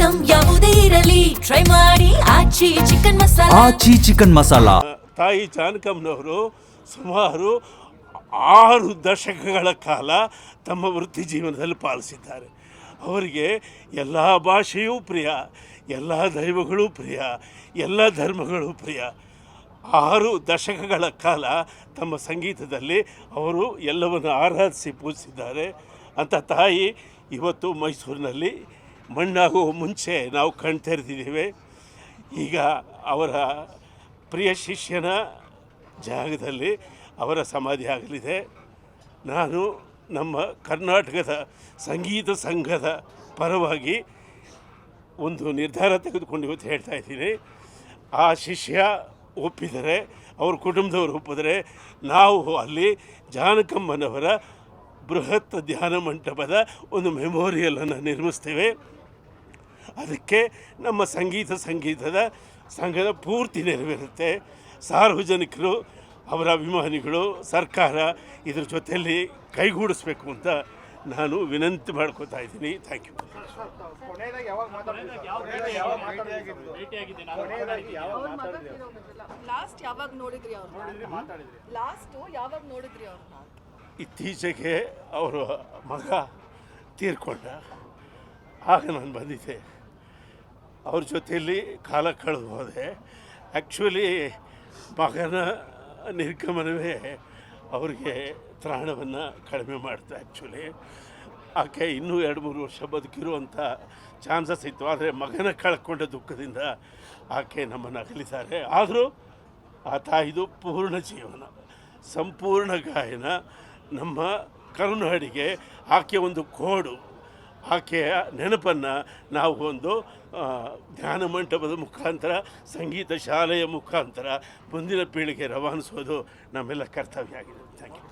Item ಯಾವುದೇ ಇರಲಿ try ಮಾಡಿ ಆಚಿ ಚಿಕನ್ ಮಸಾಲಾ. ಆಚಿ ಚಿಕನ್ ಮಸಾಲಾ. ತಾಯಿ ಜಾನಕಮ್ಮನವರು ಸುಮಾರು 6 ದಶಕಗಳ ಕಾಲ ತಮ್ಮ ವೃತ್ತಿ ಜೀವನದಲ್ಲಿ ಪಾಲಿಸಿದ್ದಾರೆ. ಅವರಿಗೆ ಎಲ್ಲ ಭಾಷೆಯೂ ಪ್ರಿಯ, ಎಲ್ಲ ದೈವಗಳೂ ಪ್ರಿಯ, ಎಲ್ಲ ಧರ್ಮಗಳೂ ಪ್ರಿಯ. 6 ದಶಕಗಳ ಕಾಲ ತಮ್ಮ ಸಂಗೀತದಲ್ಲಿ ಅವರು ಎಲ್ಲವನ್ನು ಆರಾಧಿಸಿ ಪೂಜಿಸಿದ್ದಾರೆ. ಅಂಥ ತಾಯಿ ಇವತ್ತು ಮೈಸೂರಿನಲ್ಲಿ ಮಣ್ಣಾಗುವ ಮುಂಚೆ ನಾವು ಕಣ್ತೆರೆದಿದ್ದೇವೆ. ಈಗ ಅವರ ಪ್ರಿಯ ಶಿಷ್ಯನ ಜಾಗದಲ್ಲಿ ಅವರ ಸಮಾಧಿ ಆಗಲಿದೆ. ನಾನು ನಮ್ಮ ಕರ್ನಾಟಕದ ಸಂಗೀತ ಸಂಘದ ಪರವಾಗಿ ಒಂದು ನಿರ್ಧಾರ ತೆಗೆದುಕೊಂಡು ಇವತ್ತು ಹೇಳ್ತಾ ಇದ್ದೀನಿ. ಆ ಶಿಷ್ಯ ಒಪ್ಪಿದರೆ, ಅವ್ರ ಕುಟುಂಬದವರು ಒಪ್ಪಿದರೆ, ನಾವು ಅಲ್ಲಿ ಜಾನಕಮ್ಮನವರ ಬೃಹತ್ ಧ್ಯಾನ ಮಂಟಪದ ಒಂದು ಮೆಮೋರಿಯಲನ್ನು ನಿರ್ಮಿಸ್ತೇವೆ. ಅದಕ್ಕೆ ನಮ್ಮ ಸಂಗೀತದ ಸಂಘದ ಪೂರ್ತಿ ನೆರವೇರುತ್ತೆ. ಸಾರ್ವಜನಿಕರು, ಅವರ ಅಭಿಮಾನಿಗಳು, ಸರ್ಕಾರ ಇದ್ರ ಜೊತೆಯಲ್ಲಿ ಕೈಗೂಡಿಸ್ಬೇಕು ಅಂತ ನಾನು ವಿನಂತಿ ಮಾಡ್ಕೋತಾ ಇದ್ದೀನಿ. Thank you. ಇತ್ತೀಚೆಗೆ ಅವರ ಮಗ ತೀರ್ಕೊಂಡ, ಆಗ ನಾನು ಬಂದಿದ್ದೆ. ಅವ್ರ ಜೊತೆಯಲ್ಲಿ ಕಾಲ ಕಳೆದು ಹೋದೆ. ಆ್ಯಕ್ಚುಲಿ ಮಗನ ನಿರ್ಗಮನವೇ ಅವ್ರಿಗೆ ತ್ರಾಣವನ್ನು ಕಡಿಮೆ ಮಾಡ್ತಾ. ಆ್ಯಕ್ಚುಲಿ ಆಕೆ ಇನ್ನೂ 2-3 ವರ್ಷ ಬದುಕಿರುವಂಥ ಚಾನ್ಸಸ್ ಇತ್ತು. ಆದರೆ ಮಗನ ಕಳ್ಕೊಂಡ ದುಃಖದಿಂದ ಆಕೆ ನಮ್ಮನ್ನು ಅಗಲಿದ್ದಾರೆ. ಆದರೂ ಆ ತಾಯಿದು ಪೂರ್ಣ ಜೀವನ, ಸಂಪೂರ್ಣ ಗಾಯನ ನಮ್ಮ ಕರುನಾಡಿಗೆ ಆಕೆ ಒಂದು ಕೋಡು. ಆಕೆಯ ನೆನಪನ್ನು ನಾವು ಒಂದು ಧ್ಯಾನ ಮಂಟಪದ ಮುಖಾಂತರ, ಸಂಗೀತ ಶಾಲೆಯ ಮುಖಾಂತರ ಮುಂದಿನ ಪೀಳಿಗೆ ರವಾನಿಸೋದು ನಮ್ಮೆಲ್ಲ ಕರ್ತವ್ಯ ಆಗಿದೆ. Thank you.